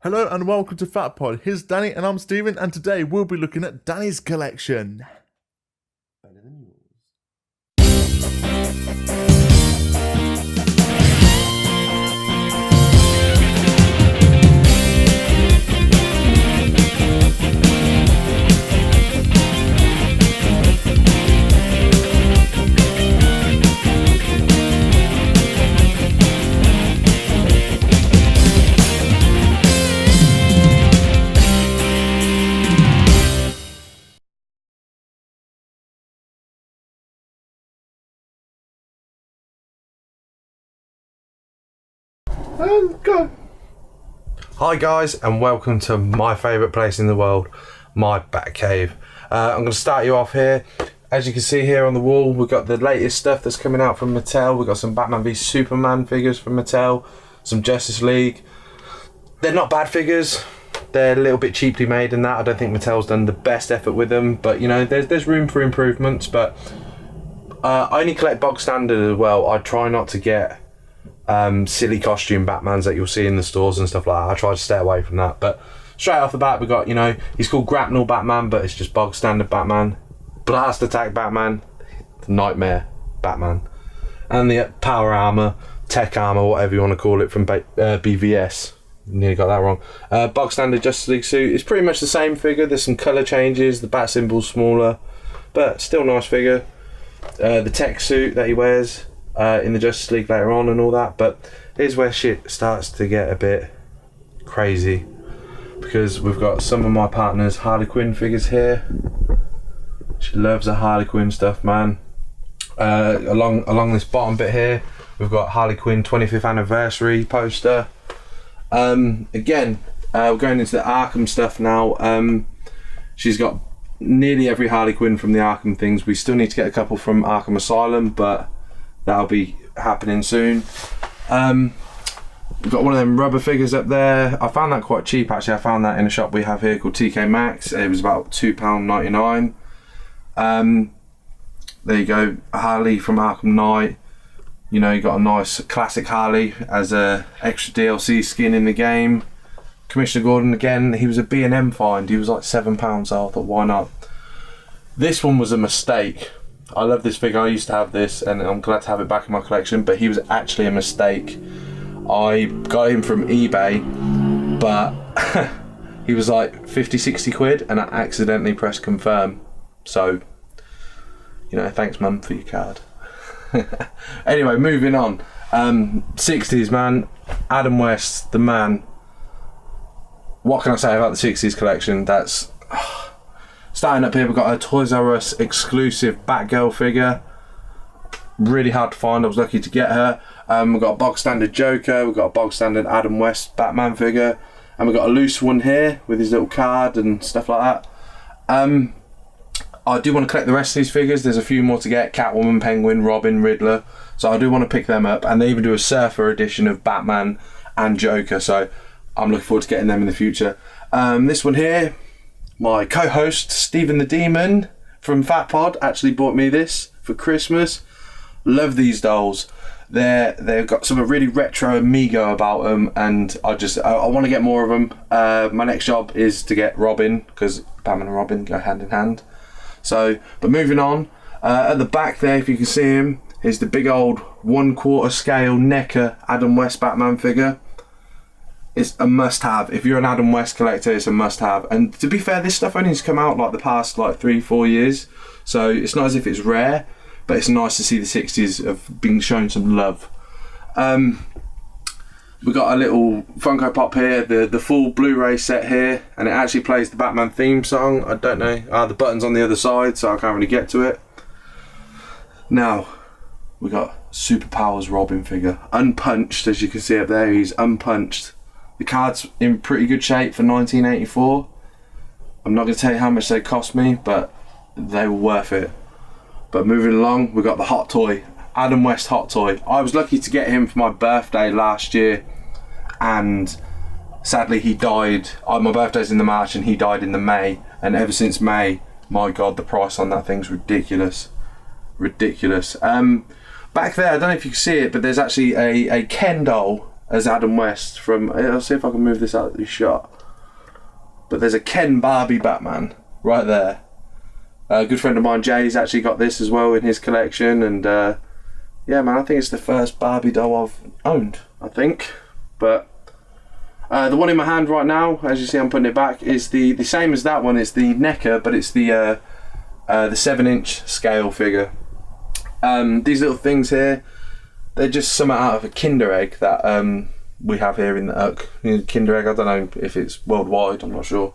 Hello and welcome to Fat Pod. Here's Danny and I'm Steven, and today we'll be looking at Danny's collection. Better than yours. Go. Hi guys, and welcome to my favourite place in the world, my Batcave. I'm going to start you off here. As you can see here on the wall, we've got the latest stuff that's coming out from Mattel. We've got some Batman v Superman figures from Mattel, some Justice League. They're not bad figures. They're a little bit cheaply made in that. I don't think Mattel's done the best effort with them, but you know, there's room for improvements. But I only collect bog standard as well. I try not to get silly costume Batmans that you'll see in the stores and stuff like that. I try to stay away from that. But straight off the bat, we got, you know, he's called Grapnel Batman, but it's just bog standard Batman. Blast Attack Batman, Nightmare Batman, and the Power Armor, Tech Armor, whatever you want to call it, from BVS. Nearly got that wrong. Bog standard Justice League suit. It's pretty much the same figure. There's some colour changes. The bat symbol's smaller, but still nice figure. The tech suit that he wears in the Justice League later on and all that. But here's where shit starts to get a bit crazy, because we've got some of my partner's Harley Quinn figures here. She loves the Harley Quinn stuff, man. Along this bottom bit here, we've got Harley Quinn 25th anniversary poster. Again, we're going into the Arkham stuff now. She's got nearly every Harley Quinn from the Arkham things. We still need to get a couple from Arkham Asylum, but that'll be happening soon. We've got one of them rubber figures up there. I found that quite cheap actually. I found that in a shop we have here called TK Maxx. It was about £2.99. There you go, Harley from Arkham Knight. You know, you got a nice classic Harley as a extra DLC skin in the game. Commissioner Gordon again, he was a B&M find. He was like £7, so I thought, why not? This one was a mistake. I love this figure. I used to have this and I'm glad to have it back in my collection, but he was actually a mistake. I got him from eBay, but he was like 50-60 quid and I accidentally pressed confirm. So, you know, thanks mum for your card. Anyway, moving on. 60s, man. Adam West, the man. What can I say about the 60s collection? That's starting up here. We've got a Toys R Us exclusive Batgirl figure. Really hard to find. I was lucky to get her. We've got a bog standard Joker. We've got a bog standard Adam West Batman figure, and we've got a loose one here with his little card and stuff like that. I do want to collect the rest of these figures. There's a few more to get. Catwoman, Penguin, Robin, Riddler. So I do want to pick them up. And they even do a Surfer edition of Batman and Joker. So I'm looking forward to getting them in the future. This one here, my co-host, Stephen the Demon from Fat Pod, actually bought me this for Christmas. Love these dolls. They've got something really retro Amigo about them, and I want to get more of them. My next job is to get Robin, because Batman and Robin go hand in hand. So, but moving on, at the back there, if you can see him, is the big old 1/4 scale NECA Adam West Batman figure. It's a must-have. If you're an Adam West collector, it's a must-have. And to be fair, this stuff only has come out like the past like 3-4 years, so it's not as if it's rare, but it's nice to see the 60s have been shown some love. We've got a little Funko Pop here, the full Blu-ray set here, and it actually plays the Batman theme song. I don't know, the button's on the other side, so I can't really get to it. Now, we got Superpowers Robin figure, unpunched, as you can see up there. He's unpunched. The card's in pretty good shape for 1984. I'm not going to tell you how much they cost me, but they were worth it. But moving along, we've got the Hot Toy, Adam West Hot Toy. I was lucky to get him for my birthday last year, and sadly he died. My birthday's in the March and he died in the May, and ever since May, my god, the price on that thing's ridiculous. Ridiculous. Back there, I don't know if you can see it, but there's actually a Ken doll as Adam West from. I'll see if I can move this out of the shot. But there's a Ken Barbie Batman right there. A good friend of mine, Jay's actually got this as well in his collection, and yeah, man, I think it's the first Barbie doll I've owned, I think. But the one in my hand right now, as you see, I'm putting it back, is the same as that one. It's the NECA, but it's the 7-inch scale figure. These little things here, they're just something out of a Kinder Egg that we have here in the Uck. Kinder Egg, I don't know if it's worldwide, I'm not sure.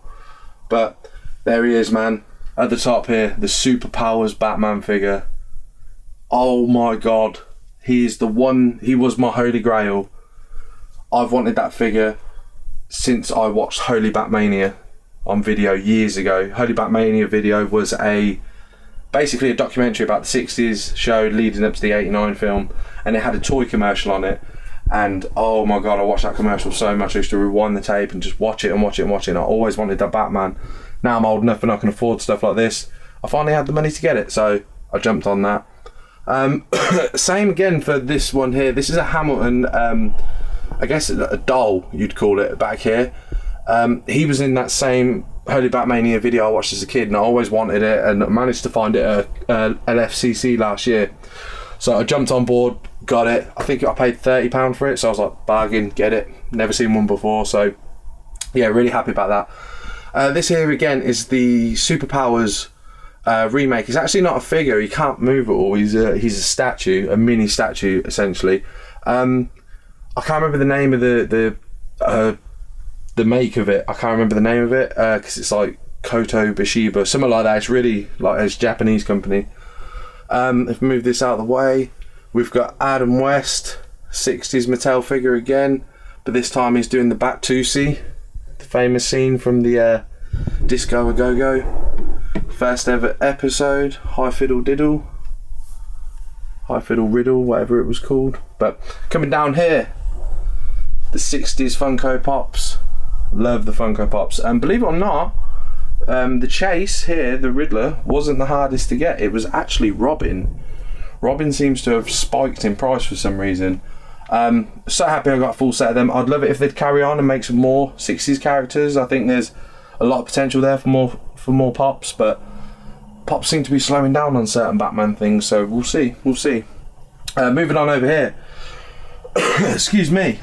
But there he is, man. At the top here, the Superpowers Batman figure. Oh my god. He is the one, he was my holy grail. I've wanted that figure since I watched Holy Batmania on video years ago. Holy Batmania video was basically a documentary about the 60s show leading up to the 89 film, and it had a toy commercial on it. And oh my god, I watched that commercial so much. I used to rewind the tape and just watch it and watch it and watch it. And I always wanted that Batman. Now I'm old enough and I can afford stuff like this. I finally had the money to get it, so I jumped on that. Same again for this one here. This is a Hamilton, I guess a doll you'd call it back here. He was in that same Holy Batmania video I watched as a kid, and I always wanted it, and I managed to find it at LFCC last year. So I jumped on board, got it. I think I paid £30 for it, so I was like, bargain, get it. Never seen one before, so yeah, really happy about that. This here again is the Superpowers remake. It's actually not a figure, he can't move at all. He's a statue, a mini statue essentially. I can't remember the name of the make of it. I can't remember the name of it because it's like Koto Bishiba, something like that. It's really like it's a Japanese company. If we move this out of the way, we've got Adam West, 60s Mattel figure again, but this time he's doing the Bat-2C, the famous scene from the Disco A Go-Go first ever episode, High Fiddle Riddle, whatever it was called. But coming down here, the 60s Funko Pops. Love the Funko Pops. And believe it or not, the Chase here, the Riddler, wasn't the hardest to get. It was actually Robin. Robin seems to have spiked in price for some reason. So happy I got a full set of them. I'd love it if they'd carry on and make some more 60s characters. I think there's a lot of potential there for more Pops, but Pops seem to be slowing down on certain Batman things, so we'll see. Moving on over here. Excuse me.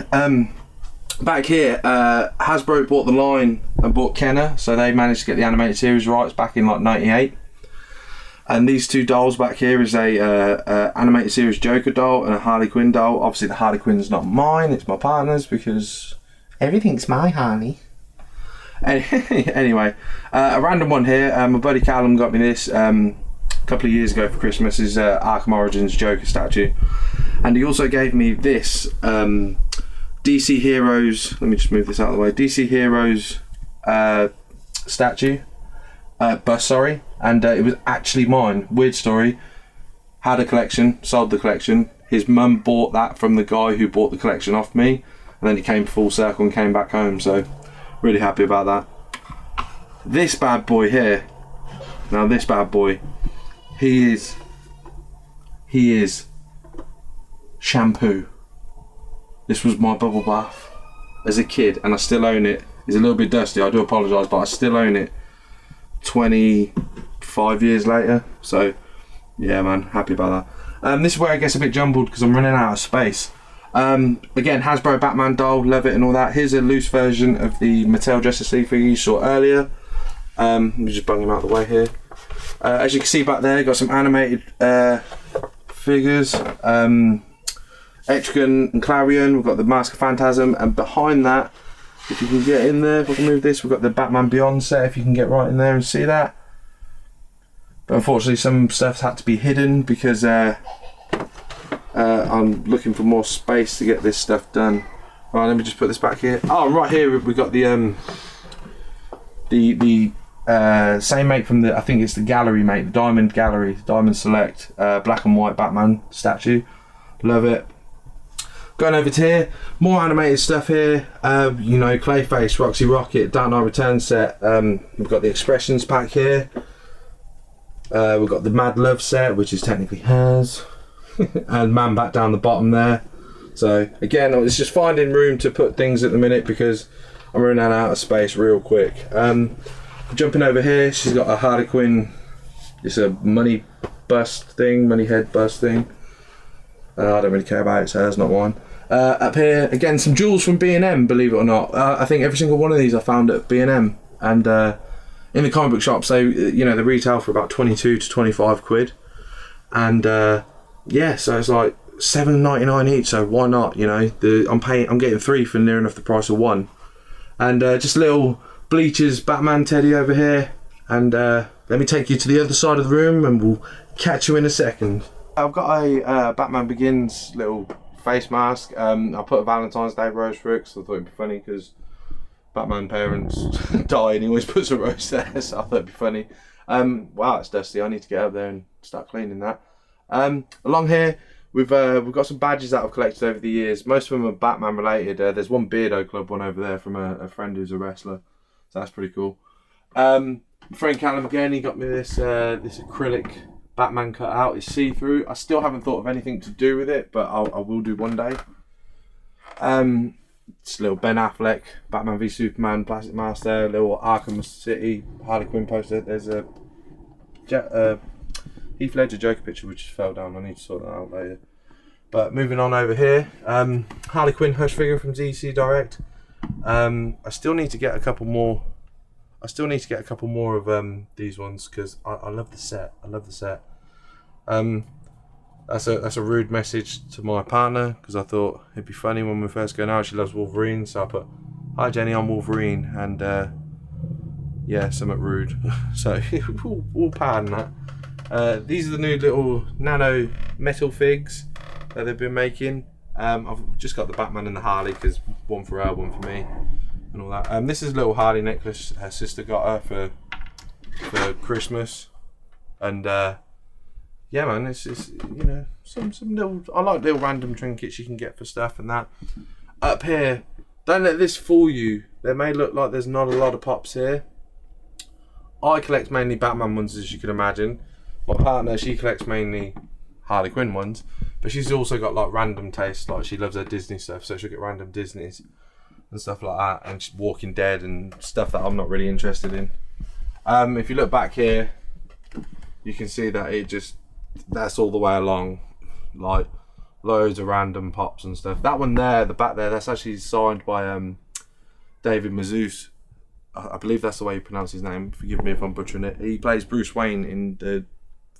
Back here, Hasbro bought the line and bought Kenner, so they managed to get the animated series rights back in like '98. And these two dolls back here is a animated series Joker doll and a Harley Quinn doll. Obviously the Harley Quinn's not mine, it's my partner's, because everything's my Harley. Anyway, a random one here. My buddy Callum got me this a couple of years ago for Christmas. Is Arkham Origins Joker statue, and he also gave me this DC Heroes. Let me just move this out of the way. DC Heroes statue, bust. Sorry, and it was actually mine. Weird story. Had a collection, sold the collection. His mum bought that from the guy who bought the collection off me, and then he came full circle and came back home. So. Really happy about that. This bad boy here. Now this bad boy, he is shampoo. This was my bubble bath as a kid, and I still own it. It's a little bit dusty, I do apologise, but I still own it 25 years later. So yeah, man, happy about that. This is where it gets a bit jumbled because I'm running out of space. Again, Hasbro Batman doll, love it and all that. Here's a loose version of the Mattel Justice League figure you saw earlier. Let me just bung him out of the way here. As you can see back there, got some animated figures. Etrigan and Clarion, we've got the Mask of Phantasm, and behind that, if you can get in there, if I can move this, we've got the Batman Beyond set, if you can get right in there and see that. But unfortunately some stuff had to be hidden because I'm looking for more space to get this stuff done. Right, let me just put this back here. Oh, and right here we've got the same mate from the, I think it's the Gallery mate, the Diamond Gallery, Diamond Select, black and white Batman statue. Love it. Going over to here, more animated stuff here. You know, Clayface, Roxy Rocket, Dark Knight Returns set. We've got the Expressions pack here. We've got the Mad Love set, which is technically hers. And Man Bat down the bottom there. So again, it's just finding room to put things at the minute because I'm running out of space real quick. Jumping over here, she's got a Harley Quinn. It's a money head bust thing. I don't really care about it, so that's not one. Up here, again, some jewels from B&M, believe it or not. I think every single one of these I found at B&M. And in the comic book shops, they retail for about 22 to 25 quid. And yeah, so it's like $7.99 each, so why not? You know, I'm getting 3 for near enough the price of 1. And just little Bleachers Batman teddy over here. And let me take you to the other side of the room and we'll catch you in a second. I've got a Batman Begins little face mask. I put a Valentine's Day rose for it because I thought it'd be funny because Batman parents die and he always puts a rose there, so I thought it'd be funny. Wow, it's dusty. I need to get up there and start cleaning that. Along here, we've got some badges that I've collected over the years. Most of them are Batman related. There's one Beardo Club one over there from a friend who's a wrestler, so that's pretty cool. Friend Callum again, he got me this acrylic Batman cut out. It's see-through. I still haven't thought of anything to do with it, but I will do one day. It's a little Ben Affleck Batman v Superman plastic mask there. A little Arkham City Harley Quinn poster. There's a Heath Ledger Joker picture which just fell down. I need to sort that out later. But moving on over here, Harley Quinn Hush figure from DC Direct. I still need to get a couple more. Of these ones because I love the set. That's a rude message to my partner because I thought it'd be funny when we first go out. She loves Wolverine, so I put, "Hi Jenny, I'm Wolverine," and yeah, somewhat rude. So we'll pardon that. These are the new little nano metal figs that they've been making. I've just got the Batman and the Harley because one for her, one for me, and all that. This is a little Harley necklace her sister got her for Christmas, and yeah, man, it's you know some little. I like little random trinkets you can get for stuff and that. Up here, don't let this fool you. There may look like there's not a lot of pops here. I collect mainly Batman ones, as you can imagine. My partner, she collects mainly Harley Quinn ones, but she's also got like random tastes. Like she loves her Disney stuff, so she'll get random Disneys and stuff like that, and she's Walking Dead and stuff that I'm not really interested in. If you look back here, you can see that that's all the way along, like loads of random pops and stuff. That one there, the back there, that's actually signed by David Mazouz. I believe that's the way you pronounce his name. Forgive me if I'm butchering it. He plays Bruce Wayne in the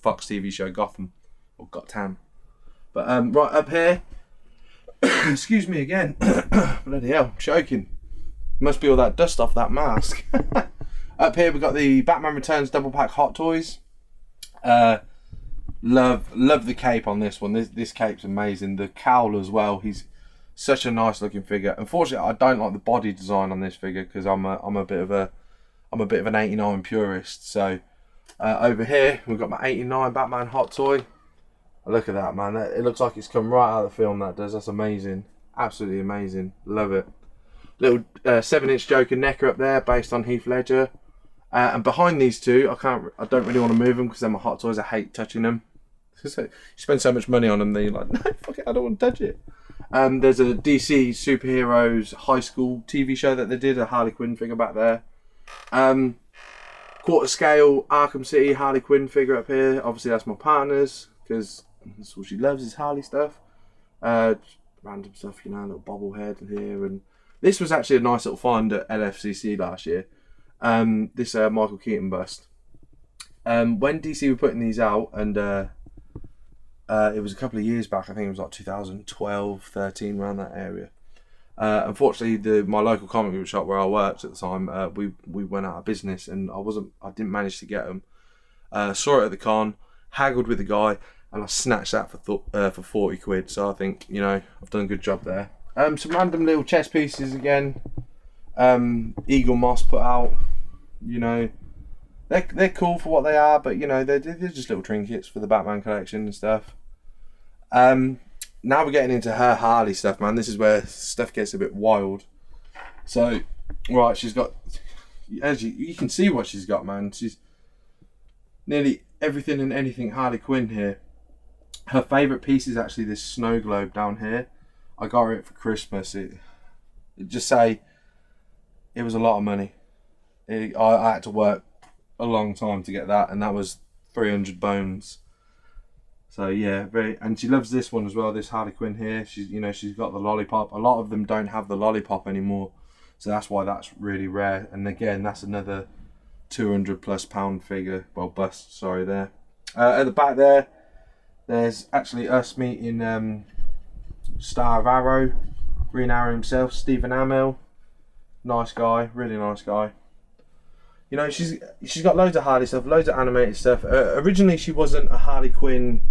Fox TV show Gotham, or Gotham. But right up here, excuse me again. Bloody hell, I'm choking. Must be all that dust off that mask. Up here we've got the Batman Returns double pack Hot Toys. Love the cape on this one. This cape's amazing. The cowl as well. He's such a nice looking figure. Unfortunately, I don't like the body design on this figure because I'm a bit of an 89 purist. So over here we've got my 89 Batman Hot Toy. Look at that, man. It looks like it's come right out of the film. That does. That's amazing. Absolutely amazing. Love it. Little 7-inch Joker necker up there based on Heath Ledger. And behind these two, I don't really want to move them because they're my Hot Toys. I hate touching them. You spend so much money on them, then you're like, no, fuck it, I don't want to touch it. There's a DC Superheroes high school TV show that they did, a Harley Quinn figure back there. Quarter scale Arkham City Harley Quinn figure up here. Obviously that's my partner's because that's what she loves is Harley stuff. Random stuff, you know, a little bobblehead here. And this was actually a nice little find at LFCC last year. This Michael Keaton bust. When DC were putting these out, and it was a couple of years back, I think it was like 2012, 13, around that area. Unfortunately, my local comic book shop where I worked at the time, we went out of business, and I didn't manage to get them. Saw it at the con, haggled with the guy, and I snatched that for 40 quid. So I think, you know, I've done a good job there. Some random little chess pieces again. Eagle Moss put out. You know, they're cool for what they are, but you know they're just little trinkets for the Batman collection and stuff. Now we're getting into her Harley stuff, man. This is where stuff gets a bit wild. So, right, she's got, as you can see what she's got, man. She's nearly everything and anything Harley Quinn here. Her favourite piece is actually this snow globe down here. I got it for Christmas. It just say it was a lot of money. I had to work a long time to get that, and that was 300 bones. So yeah, and she loves this one as well. This Harley Quinn here. She's got the lollipop. A lot of them don't have the lollipop anymore, so that's why that's really rare. And again, that's another 200+ pound figure. Well, bust. Sorry there. At the back there, there's actually us meeting Star of Arrow, Green Arrow himself, Stephen Amell. Nice guy, really nice guy. You know, she's got loads of Harley stuff, loads of animated stuff. Originally, she wasn't a Harley Quinn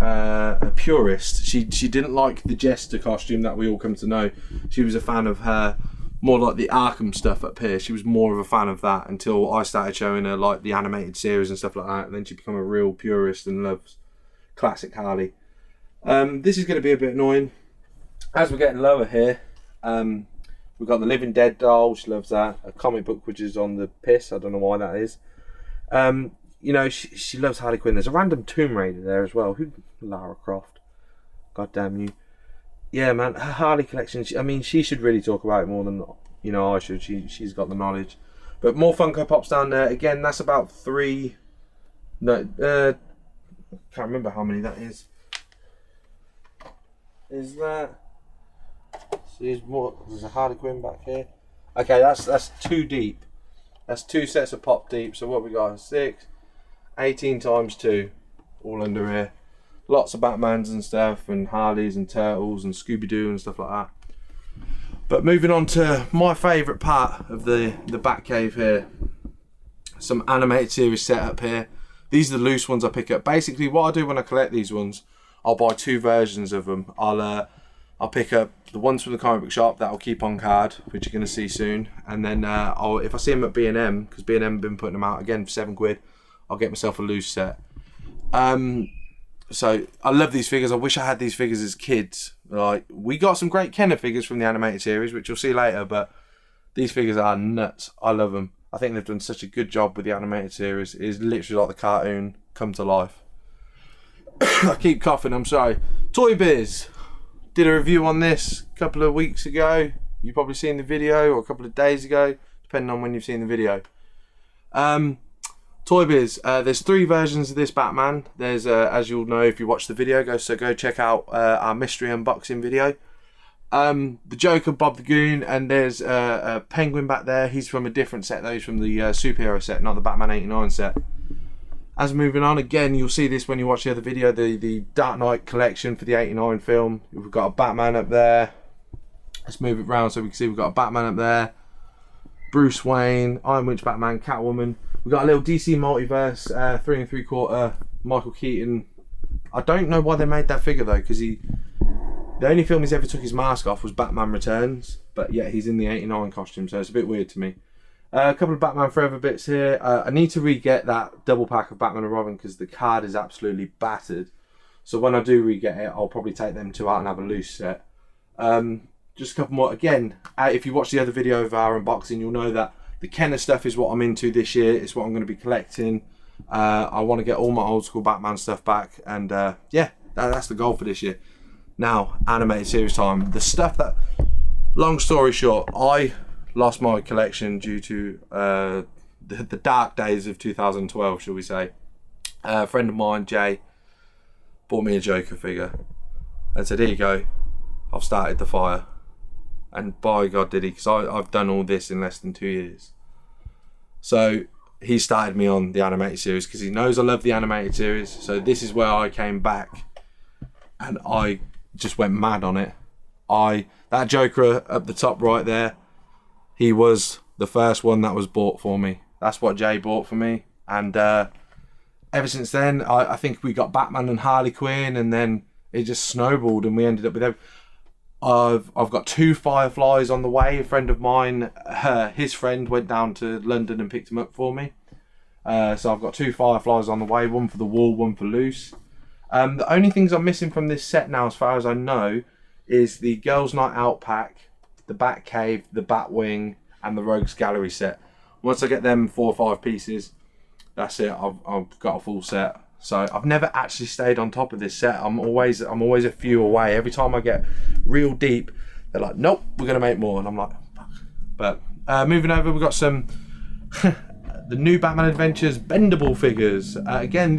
a purist. She didn't like the Jester costume that we all come to know. She was a fan of her more like the Arkham stuff up here. She was more of a fan of that until I started showing her like the animated series and stuff like that. And then she became a real purist and loves classic Harley. This is going to be a bit annoying. As we're getting lower here, we've got the Living Dead doll. She loves that. A comic book which is on the piss. I don't know why that is. You know, she loves Harley Quinn. There's a random Tomb Raider there as well. Lara Croft. God damn you. Yeah, man. Her Harley collection. She should really talk about it more than I should. She's got the knowledge. But more Funko Pops down there. Again, that's about 3. No, can't remember how many that is. Is that? There's a Harley Quinn back here. Okay, that's 2 deep. That's 2 sets of pop deep. So what we got? 6, 18 times 2, all under here. Lots of Batmans and stuff, and Harleys and Turtles and Scooby-Doo and stuff like that. But moving on to my favourite part of the Batcave here. Some animated series set up here. These are the loose ones I pick up. Basically, what I do when I collect these ones, I'll buy 2 versions of them. I'll pick up the ones from the comic book shop that I'll keep on card, which you're going to see soon. And then if I see them at B&M, because B&M have been putting them out again for £7, I'll get myself a loose set. So I love these figures. I wish I had these figures as kids. Like, we got some great Kenner figures from the animated series, which you'll see later, but these figures are nuts. I love them. I think they've done such a good job with the animated series. It is literally like the cartoon come to life. I keep coughing, I'm sorry. Toy Biz. Did a review on this a couple of weeks ago. You've probably seen the video, or a couple of days ago, depending on when you've seen the video. Toy Biz, there's 3 versions of this Batman. There's, as you'll know if you watch the video, go check out our mystery unboxing video. The Joker, Bob the Goon, and there's a Penguin back there. He's from a different set though. He's from the superhero set, not the Batman 89 set. As moving on, again, you'll see this when you watch the other video, the Dark Knight collection for the 89 film. We've got a Batman up there. Let's move it around so we can see we've got a Batman up there. Bruce Wayne, Iron Witch Batman, Catwoman. We've got a little DC Multiverse 3 3/4 Michael Keaton. I don't know why they made that figure though, because the only film he's ever took his mask off was Batman Returns, but yeah, he's in the 89 costume, so it's a bit weird to me. A couple of Batman Forever bits here. I need to re-get that double pack of Batman and Robin because the card is absolutely battered. So when I do re-get it, I'll probably take them 2 out and have a loose set. Just a couple more. Again, if you watch the other video of our unboxing, you'll know that the Kenner stuff is what I'm into this year. It's what I'm going to be collecting. I want to get all my old school Batman stuff back. And yeah, that's the goal for this year. Now, animated series time. The stuff that... Long story short, I lost my collection due to the dark days of 2012, shall we say. A friend of mine, Jay, bought me a Joker figure and said, here you go, I've started the fire. And by God did he, because I've done all this in less than 2 years. So he started me on the animated series because he knows I love the animated series. So this is where I came back and I just went mad on it. That Joker up the top right there, he was the first one that was bought for me. That's what Jay bought for me. And ever since then, I think we got Batman and Harley Quinn, and then it just snowballed and we ended up with I've got 2 Fireflies on the way. A friend of mine, his friend went down to London and picked them up for me. So I've got 2 Fireflies on the way, one for the wall, one for loose. The only things I'm missing from this set now, as far as I know, is the Girls Night Out pack, the Batcave, the Batwing, and the Rogues Gallery set. Once I get them 4 or 5 pieces, that's it. I've got a full set. So I've never actually stayed on top of this set. I'm always a few away. Every time I get real deep, they're like, nope, we're gonna make more, and I'm like, fuck. But moving over, we've got some the new Batman Adventures bendable figures. Again,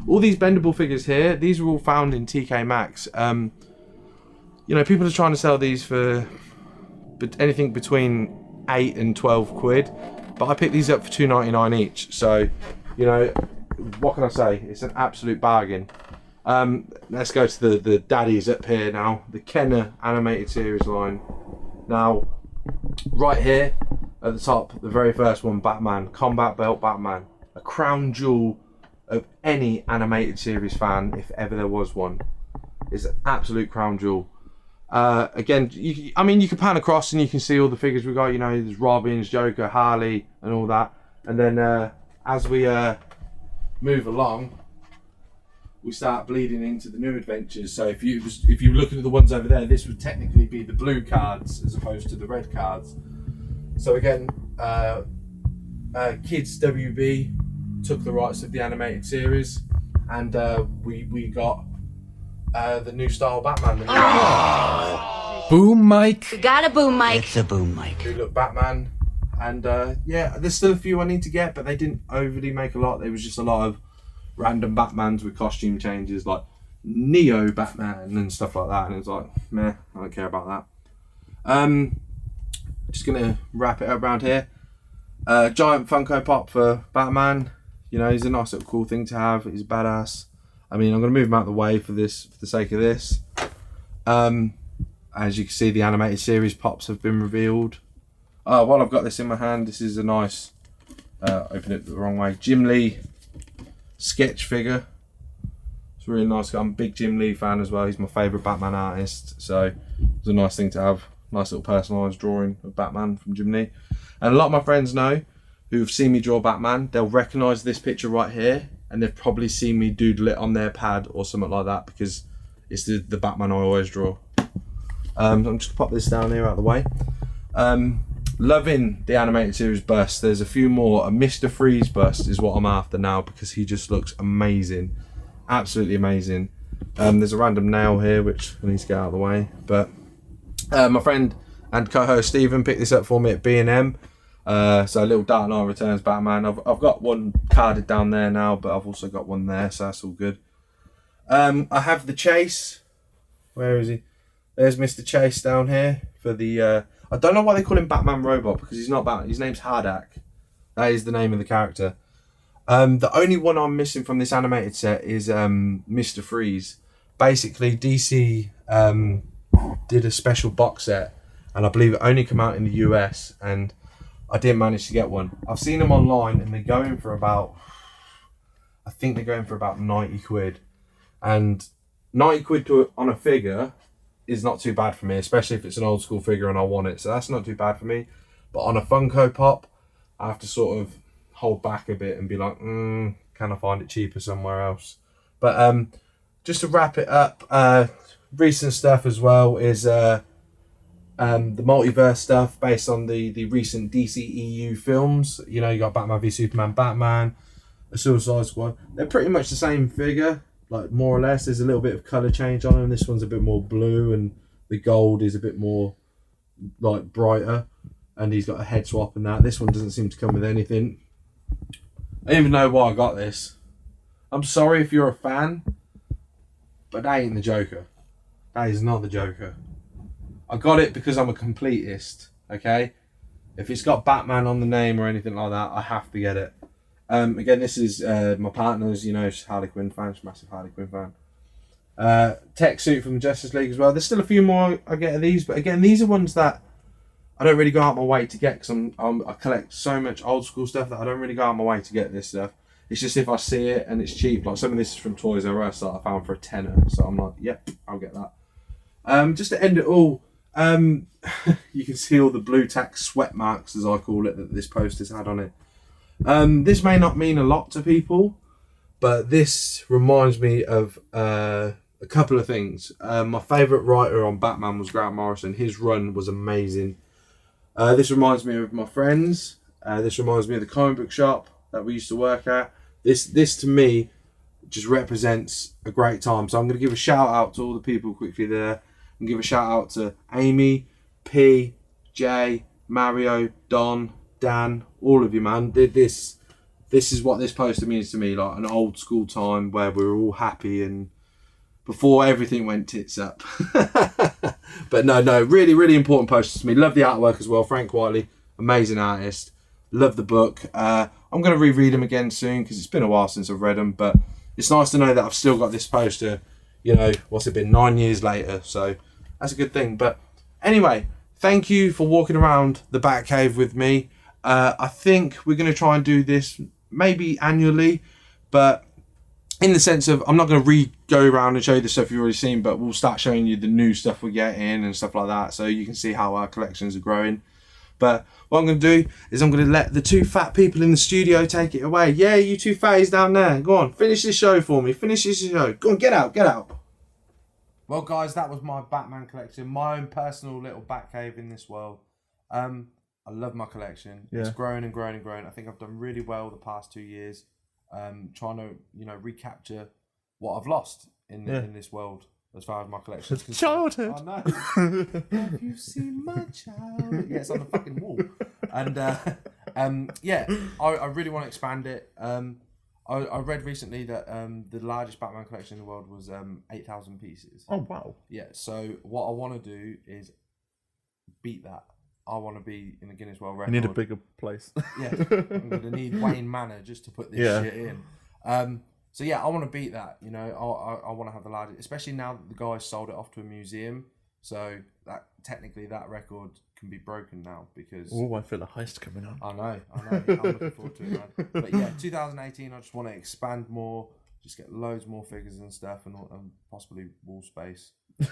all these bendable figures here, these were all found in TK Maxx. You know, people are trying to sell these for anything between 8 and 12 quid, but I picked these up for $2.99 each. So, you know, what can I say? It's an absolute bargain. Let's go to the daddies up here now. The Kenner animated series line. Now, right here at the top, the very first one, Batman, Combat Belt Batman, a crown jewel of any animated series fan, if ever there was one. It's an absolute crown jewel. Again, I mean, you can pan across and you can see all the figures we got. You know, there's Robin's, Joker, Harley, and all that. And then as we move along, we start bleeding into the new adventures. So if you were looking at the ones over there, this would technically be the blue cards as opposed to the red cards. So again, Kids WB took the rights of the animated series, and we got the new style Batman. Boom mic. We got a boom mic. It's a boom mic. New look Batman, and yeah, there's still a few I need to get, but they didn't overly make a lot. There was just a lot of random Batmans with costume changes, like Neo Batman and stuff like that, and it's like, meh, I don't care about that. Just gonna wrap it up around here. Giant Funko Pop for Batman. You know, he's a nice little cool thing to have. He's a badass. I mean, I'm gonna move him out of the way for the sake of this. As you can see, the animated series pops have been revealed. While I've got this in my hand, this is a nice, open it the wrong way, Jim Lee sketch figure. It's really nice. I'm a big Jim Lee fan as well. He's my favourite Batman artist, so it's a nice thing to have. Nice little personalised drawing of Batman from Jim Lee. And a lot of my friends know, who've seen me draw Batman, they'll recognise this picture right here, and they've probably seen me doodle it on their pad or something like that, because it's the Batman I always draw. I'm just gonna pop this down here out of the way. Loving the animated series bust. There's a few more. A Mr. Freeze bust is what I'm after now, because he just looks amazing, absolutely amazing. There's a random nail here which I need to get out of the way, but my friend and co-host Stephen picked this up for me at B&M. So a little Dark Knight Returns Batman. I've got one carded down there now, but I've also got one there, so that's all good. I have the Chase. Where is he? There's Mr. Chase down here for the. I don't know why they call him Batman Robot, because he's not Batman. His name's Hardak. That is the name of the character. The only one I'm missing from this animated set is Mr. Freeze. Basically, DC did a special box set, and I believe it only came out in the US, and I didn't manage to get one. I've seen them online, and they're going for about, I think they're going for about 90 quid. And 90 quid on a figure is not too bad for me, especially if it's an old school figure and I want it. So that's not too bad for me. But on a Funko Pop, I have to sort of hold back a bit and be like, can I find it cheaper somewhere else? But just to wrap it up, recent stuff as well is the multiverse stuff based on the recent DCEU films. You know, you got Batman v Superman, Batman, a Suicide Squad. They're pretty much the same figure, like more or less. There's a little bit of colour change on them. This one's a bit more blue, and the gold is a bit more like brighter, and he's got a head swap and that. This one doesn't seem to come with anything. I don't even know why I got this. I'm sorry if you're a fan, but that ain't the Joker. That is not the Joker. I got it because I'm a completist, okay? If it's got Batman on the name or anything like that, I have to get it. Again, this is my partner's, you know, she's Harley Quinn fan, she's a massive Harley Quinn fan. Tech suit from the Justice League as well. There's still a few more I get of these, but again, these are ones that I don't really go out my way to get, because I collect so much old school stuff that I don't really go out my way to get this stuff. It's just if I see it and it's cheap, like some of this is from Toys R Us that I found for a tenner, so I'm like, yep, I'll get that. Just to end it all, you can see all the blue tack sweat marks, as I call it, that this poster's had on it. This may not mean a lot to people, but this reminds me of a couple of things. My favourite writer on Batman was Grant Morrison. His run was amazing. This reminds me of my friends. This reminds me of the comic book shop that we used to work at. This to me just represents a great time. So I'm going to give a shout out to all the people quickly there, and give a shout out to Amy, P, Jay, Mario, Don, Dan, all of you, man. This is what this poster means to me, like an old school time where we were all happy and before everything went tits up. But no, really, really important poster to me. Love the artwork as well. Frank Wiley, amazing artist. Love the book. I'm going to reread them again soon because it's been a while since I've read them, but it's nice to know that I've still got this poster, you know, what's it been, 9 years later, so that's a good thing. But anyway, thank you for walking around the Batcave with me. I think we're going to try and do this maybe annually, but in the sense of I'm not going to go around and show you the stuff you've already seen, but we'll start showing you the new stuff we get in and stuff like that, so you can see how our collections are growing. But what I'm going to do is I'm going to let the two fat people in the studio take it away. Yeah, you two fatties down there. Go on, finish this show for me. Finish this show. Go on, get out. Well, guys, that was my Batman collection. My own personal little Batcave in this world. I love my collection. Yeah. It's growing and growing and growing. I think I've done really well the past 2 years. Trying to, you know, recapture what I've lost in this world. As far as my collection is concerned. Childhood. Oh, no. Have you seen my child? Yeah, it's on the fucking wall. And yeah, I really want to expand it. I read recently that the largest Batman collection in the world was 8,000 pieces. Oh wow. Yeah. So what I want to do is beat that. I want to be in the Guinness World Record. I need a bigger place. Yeah, I'm going to need Wayne Manor just to put this shit in. So yeah, I want to beat that. You know, I want to have the largest, especially now that the guys sold it off to a museum. So that technically that record can be broken now because. Oh, I feel a heist coming on. I know. I'm looking forward to it, man. But yeah, 2018, I just want to expand more, just get loads more figures and stuff, and possibly wall space. I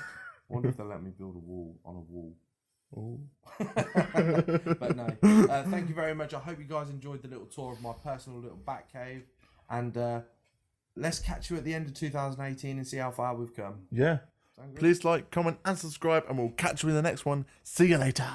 wonder if they'll let me build a wall on a wall. Oh. But no, thank you very much. I hope you guys enjoyed the little tour of my personal little Batcave, and let's catch you at the end of 2018 and see how far we've come. Yeah. Please like, comment and subscribe, and we'll catch you in the next one. See you later.